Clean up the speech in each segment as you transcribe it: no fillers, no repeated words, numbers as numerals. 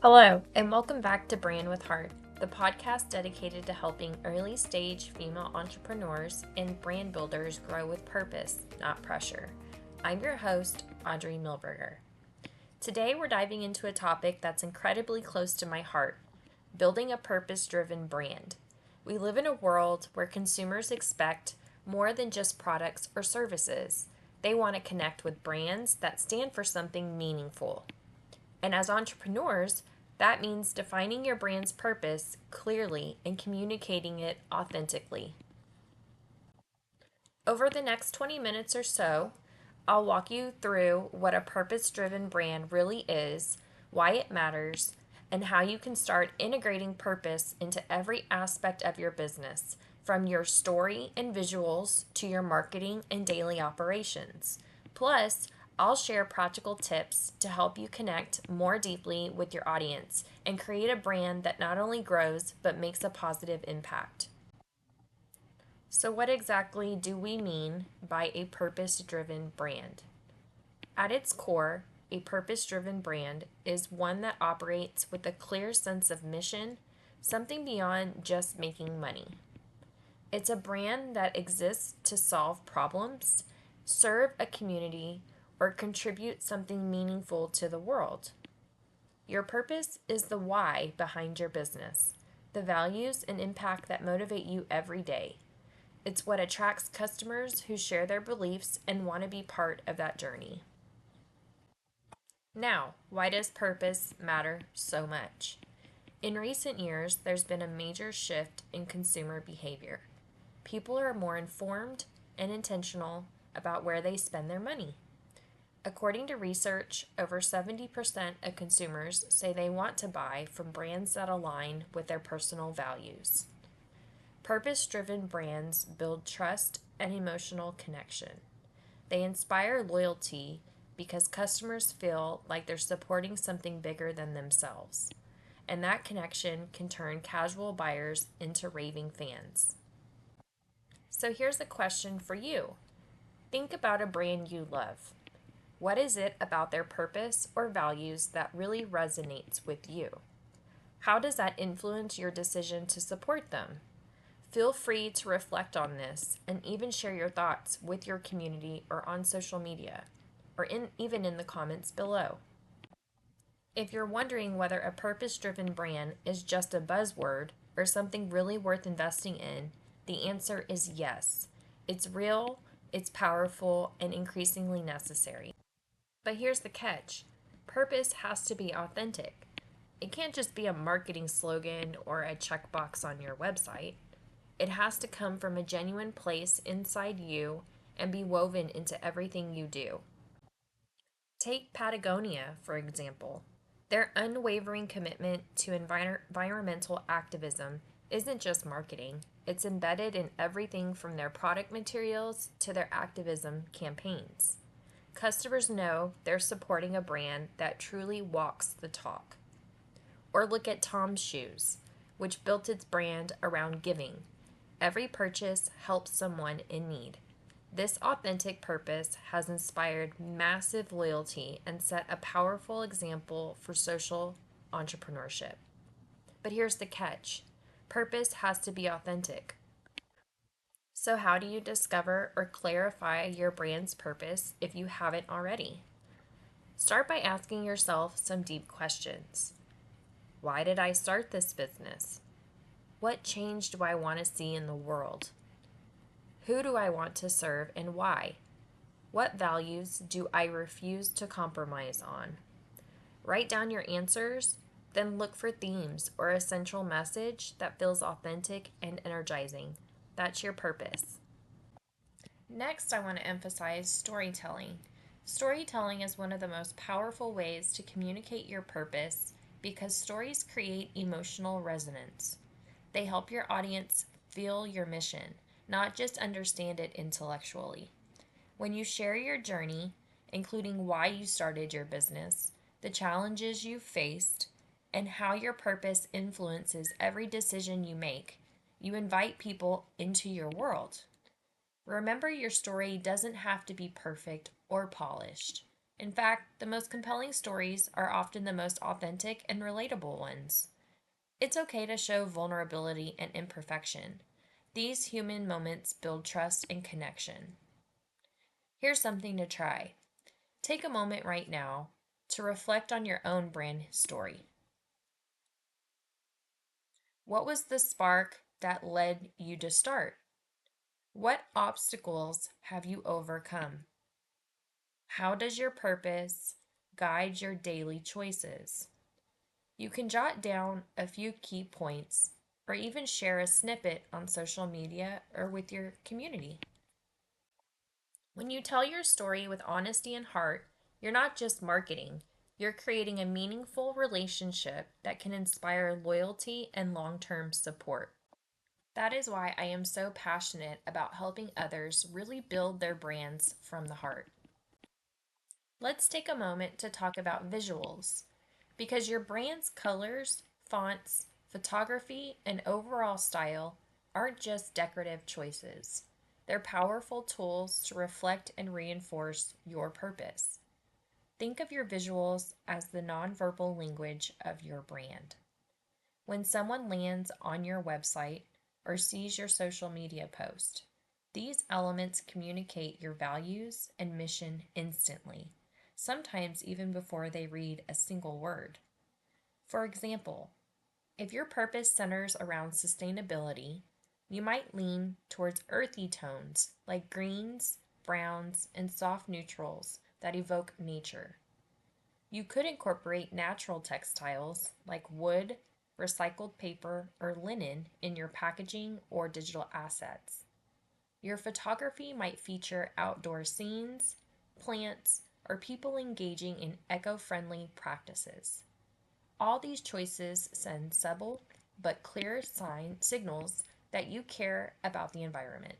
Hello, and welcome back to Brand with Heart, the podcast dedicated to helping early stage female entrepreneurs and brand builders grow with purpose, not pressure. I'm your host, Audrie Milberger. Today, we're diving into a topic that's incredibly close to my heart: building a purpose driven brand. We live in a world where consumers expect more than just products or services. They want to connect with brands that stand for something meaningful. And as entrepreneurs, that means defining your brand's purpose clearly and communicating it authentically. Over the next 20 minutes or so, I'll walk you through what a purpose driven brand really is, why it matters, and how you can start integrating purpose into every aspect of your business, from your story and visuals to your marketing and daily operations. Plus, I'll share practical tips to help you connect more deeply with your audience and create a brand that not only grows but makes a positive impact. So, what exactly do we mean by a purpose driven brand? At its core, a purpose driven brand is one that operates with a clear sense of mission, something beyond just making money. It's a brand that exists to solve problems, serve a community, or contribute something meaningful to the world. Your purpose is the why behind your business, the values and impact that motivate you every day. It's what attracts customers who share their beliefs and want to be part of that journey. Now, why does purpose matter so much? In recent years, there's been a major shift in consumer behavior. People are more informed and intentional about where they spend their money. According to research, over 70% of consumers say they want to buy from brands that align with their personal values. Purpose-driven brands build trust and emotional connection. They inspire loyalty because customers feel like they're supporting something bigger than themselves. And that connection can turn casual buyers into raving fans. So here's a question for you. Think about a brand you love. What is it about their purpose or values that really resonates with you? How does that influence your decision to support them? Feel free to reflect on this and even share your thoughts with your community or on social media, or even in the comments below. If you're wondering whether a purpose-driven brand is just a buzzword or something really worth investing in, the answer is yes. It's real, it's powerful, and increasingly necessary. But here's the catch. Purpose has to be authentic. It can't just be a marketing slogan or a checkbox on your website. It has to come from a genuine place inside you and be woven into everything you do. Take Patagonia, for example. Their unwavering commitment to environmental activism isn't just marketing, it's embedded in everything from their product materials to their activism campaigns. Customers know they're supporting a brand that truly walks the talk. Or look at Tom's Shoes, which built its brand around giving. Every purchase helps someone in need. This authentic purpose has inspired massive loyalty and set a powerful example for social entrepreneurship. But here's the catch. Purpose has to be authentic. So how do you discover or clarify your brand's purpose if you haven't already? Start by asking yourself some deep questions. Why did I start this business? What change do I want to see in the world? Who do I want to serve and why? What values do I refuse to compromise on? Write down your answers, then look for themes or a central message that feels authentic and energizing. That's your purpose. Next, I want to emphasize storytelling. Storytelling is one of the most powerful ways to communicate your purpose because stories create emotional resonance. They help your audience feel your mission, not just understand it intellectually. When you share your journey, including why you started your business, the challenges you faced, and how your purpose influences every decision you make, you invite people into your world. Remember, your story doesn't have to be perfect or polished. In fact, the most compelling stories are often the most authentic and relatable ones. It's okay to show vulnerability and imperfection. These human moments build trust and connection. Here's something to try. Take a moment right now to reflect on your own brand story. What was the spark that led you to start? What obstacles have you overcome? How does your purpose guide your daily choices? You can jot down a few key points or even share a snippet on social media or with your community. When you tell your story with honesty and heart, you're not just marketing, you're creating a meaningful relationship that can inspire loyalty and long term support. That is why I am so passionate about helping others really build their brands from the heart. Let's take a moment to talk about visuals, because your brand's colors, fonts, photography, and overall style aren't just decorative choices. They're powerful tools to reflect and reinforce your purpose. Think of your visuals as the nonverbal language of your brand. When someone lands on your website or sees your social media post, these elements communicate your values and mission instantly, sometimes even before they read a single word. For example, if your purpose centers around sustainability, you might lean towards earthy tones like greens, browns, and soft neutrals that evoke nature. You could incorporate natural textiles like wood, recycled paper, or linen in your packaging or digital assets. Your photography might feature outdoor scenes, plants, or people engaging in eco friendly practices. All these choices send subtle but clear signals that you care about the environment.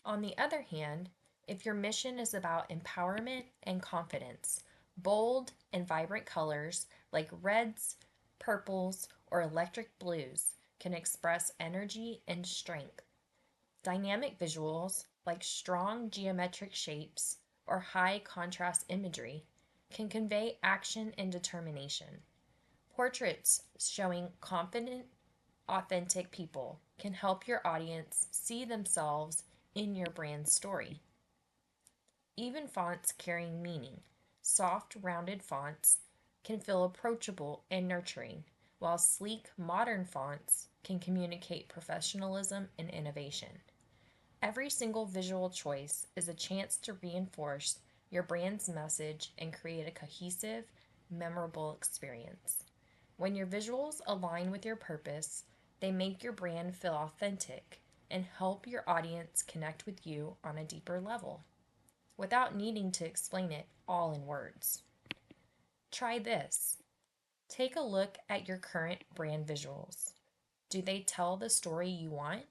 On the other hand, if your mission is about empowerment and confidence, bold and vibrant colors like reds, purples, or electric blues can express energy and strength. Dynamic visuals like strong geometric shapes or high contrast imagery can convey action and determination. Portraits showing confident, authentic people can help your audience see themselves in your brand story. Even fonts carrying meaning, soft, rounded fonts can feel approachable and nurturing, while sleek, modern fonts can communicate professionalism and innovation. Every single visual choice is a chance to reinforce your brand's message and create a cohesive, memorable experience. When your visuals align with your purpose, they make your brand feel authentic and help your audience connect with you on a deeper level without needing to explain it all in words. Try this. Take a look at your current brand visuals. Do they tell the story you want?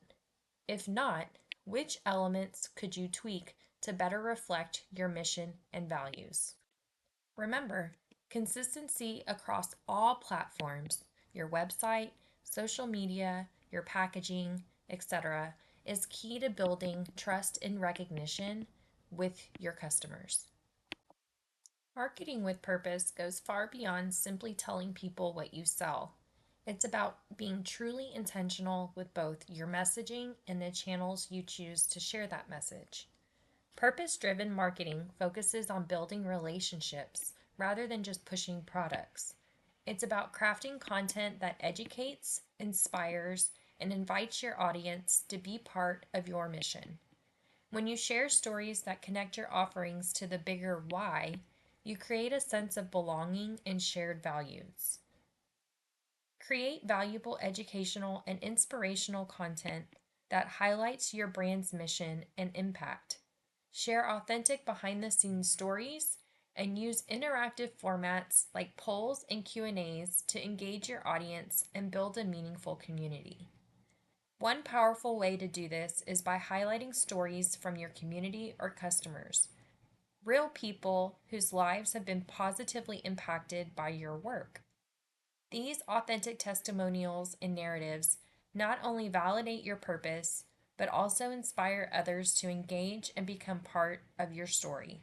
If not, which elements could you tweak to better reflect your mission and values? Remember, consistency across all platforms, your website, social media, your packaging, etc., is key to building trust and recognition with your customers. Marketing with purpose goes far beyond simply telling people what you sell. It's about being truly intentional with both your messaging and the channels you choose to share that message. Purpose driven marketing focuses on building relationships rather than just pushing products. It's about crafting content that educates, inspires, and invites your audience to be part of your mission. When you share stories that connect your offerings to the bigger why, you create a sense of belonging and shared values. Create valuable educational and inspirational content that highlights your brand's mission and impact. Share authentic behind-the-scenes stories and use interactive formats like polls and Q&As to engage your audience and build a meaningful community. One powerful way to do this is by highlighting stories from your community or customers, real people whose lives have been positively impacted by your work. These authentic testimonials and narratives not only validate your purpose, but also inspire others to engage and become part of your story.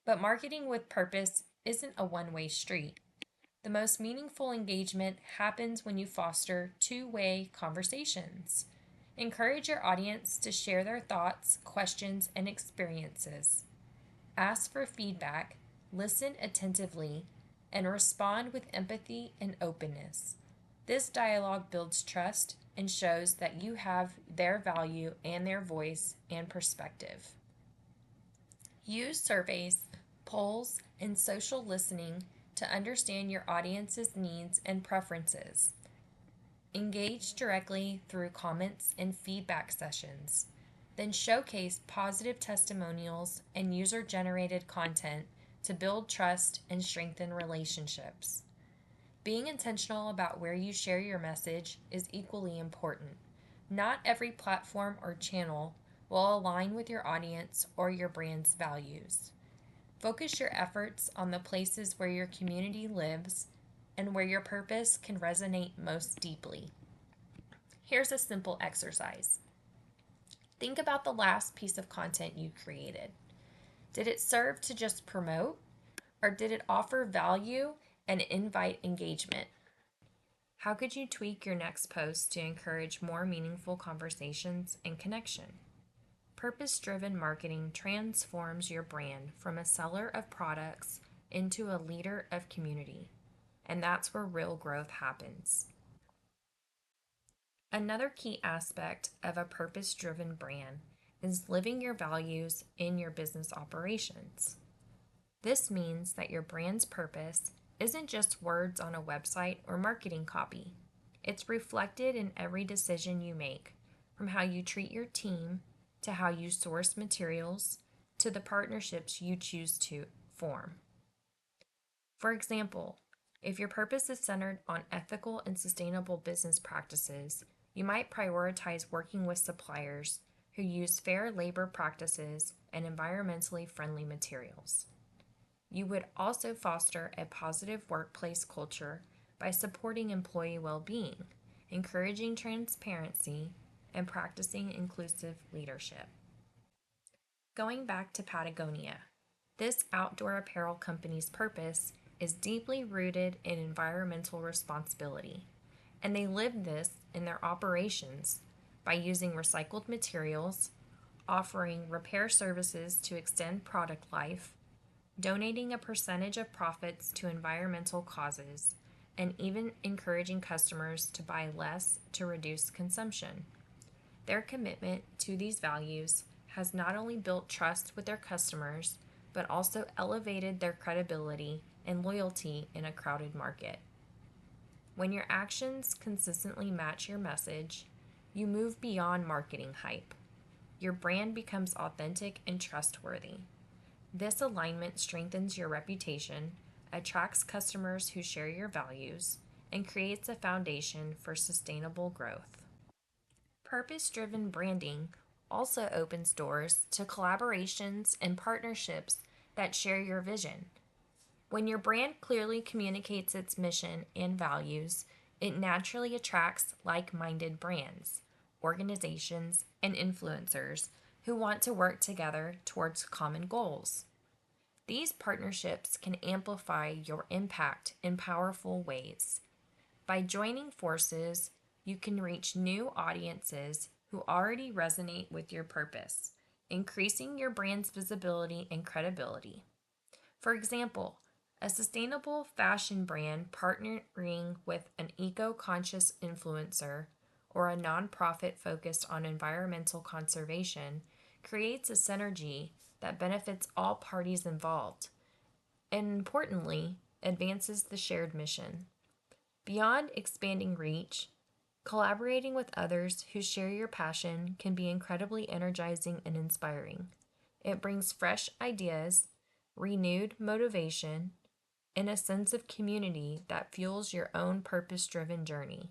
But marketing with purpose isn't a one-way street. The most meaningful engagement happens when you foster two-way conversations. Encourage your audience to share their thoughts, questions, and experiences. Ask for feedback, listen attentively, and respond with empathy and openness. This dialogue builds trust and shows that you have their value and their voice and perspective. Use surveys, polls, and social listening to understand your audience's needs and preferences. Engage directly through comments and feedback sessions. Then showcase positive testimonials and user generated content to build trust and strengthen relationships. Being intentional about where you share your message is equally important. Not every platform or channel will align with your audience or your brand's values. Focus your efforts on the places where your community lives and where your purpose can resonate most deeply. Here's a simple exercise. Think about the last piece of content you created. Did it serve to just promote, or did it offer value and invite engagement? How could you tweak your next post to encourage more meaningful conversations and connection? Purpose-driven marketing transforms your brand from a seller of products into a leader of community, and that's where real growth happens. Another key aspect of a purpose-driven brand is living your values in your business operations. This means that your brand's purpose isn't just words on a website or marketing copy. It's reflected in every decision you make, from how you treat your team, to how you source materials, to the partnerships you choose to form. For example, if your purpose is centered on ethical and sustainable business practices, you might prioritize working with suppliers who use fair labor practices and environmentally friendly materials. You would also foster a positive workplace culture by supporting employee well-being, encouraging transparency, and practicing inclusive leadership. Going back to Patagonia, this outdoor apparel company's purpose is deeply rooted in environmental responsibility, and they live this in their operations by using recycled materials, offering repair services to extend product life, donating a percentage of profits to environmental causes, and even encouraging customers to buy less to reduce consumption. Their commitment to these values has not only built trust with their customers, but also elevated their credibility and loyalty in a crowded market. When your actions consistently match your message, you move beyond marketing hype. Your brand becomes authentic and trustworthy. This alignment strengthens your reputation, attracts customers who share your values, and creates a foundation for sustainable growth. Purpose-driven branding also opens doors to collaborations and partnerships that share your vision. When your brand clearly communicates its mission and values, it naturally attracts like-minded brands, organizations, and influencers who want to work together towards common goals. These partnerships can amplify your impact in powerful ways. By joining forces, you can reach new audiences who already resonate with your purpose, increasing your brand's visibility and credibility. For example, a sustainable fashion brand partnering with an eco-conscious influencer or a nonprofit focused on environmental conservation creates a synergy that benefits all parties involved and, importantly, advances the shared mission. Beyond expanding reach, collaborating with others who share your passion can be incredibly energizing and inspiring. It brings fresh ideas, renewed motivation, and a sense of community that fuels your own purpose-driven journey.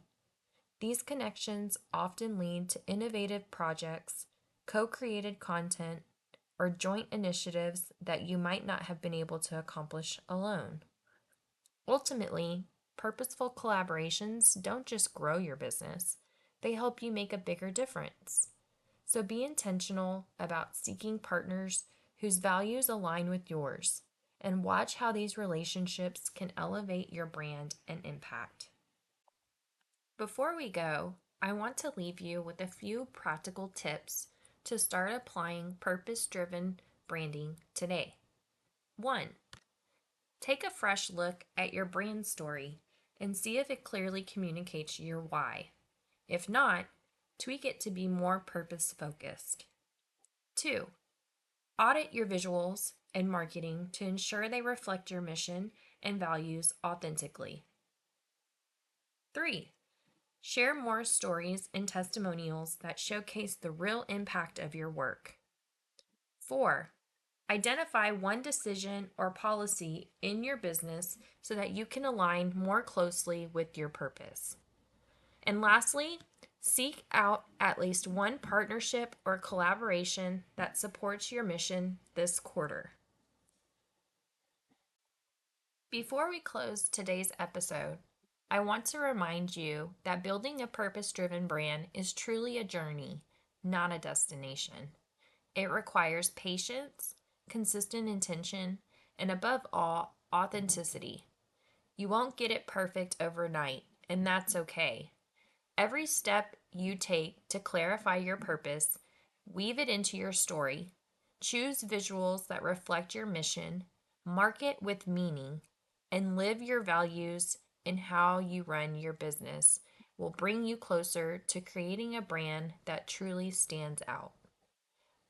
These connections often lead to innovative projects, co-created content, or joint initiatives that you might not have been able to accomplish alone. Ultimately, purposeful collaborations don't just grow your business, they help you make a bigger difference. So be intentional about seeking partners whose values align with yours, and watch how these relationships can elevate your brand and impact. Before we go, I want to leave you with a few practical tips to start applying purpose driven branding today. 1. Take a fresh look at your brand story and see if it clearly communicates your why. If not, tweak it to be more purpose focused. 2. Audit your visuals and marketing to ensure they reflect your mission and values authentically. 3. Share more stories and testimonials that showcase the real impact of your work. 4. Identify one decision or policy in your business so that you can align more closely with your purpose. And lastly, seek out at least one partnership or collaboration that supports your mission this quarter. Before we close today's episode, I want to remind you that building a purpose-driven brand is truly a journey, not a destination. It requires patience, consistent intention, and above all, authenticity. You won't get it perfect overnight, and that's okay. Every step you take to clarify your purpose, weave it into your story, choose visuals that reflect your mission, market with meaning, and live your values in how you run your business will bring you closer to creating a brand that truly stands out.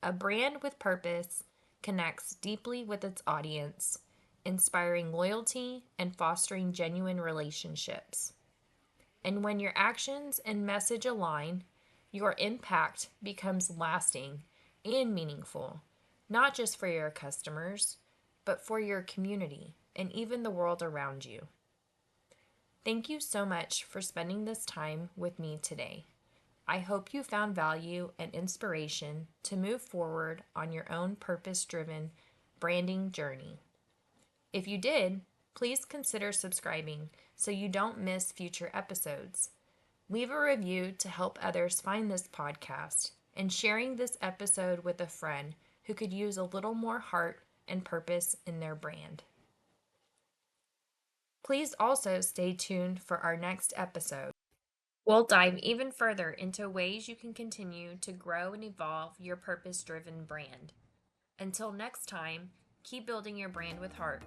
A brand with purpose connects deeply with its audience, inspiring loyalty and fostering genuine relationships. And when your actions and message align, your impact becomes lasting and meaningful, not just for your customers, but for your community and even the world around you. Thank you so much for spending this time with me today. I hope you found value and inspiration to move forward on your own purpose-driven branding journey. If you did, please consider subscribing so you don't miss future episodes. Leave a review to help others find this podcast and sharing this episode with a friend who could use a little more heart and purpose in their brand. Please also stay tuned for our next episode. We'll dive even further into ways you can continue to grow and evolve your purpose-driven brand. Until next time, keep building your brand with heart.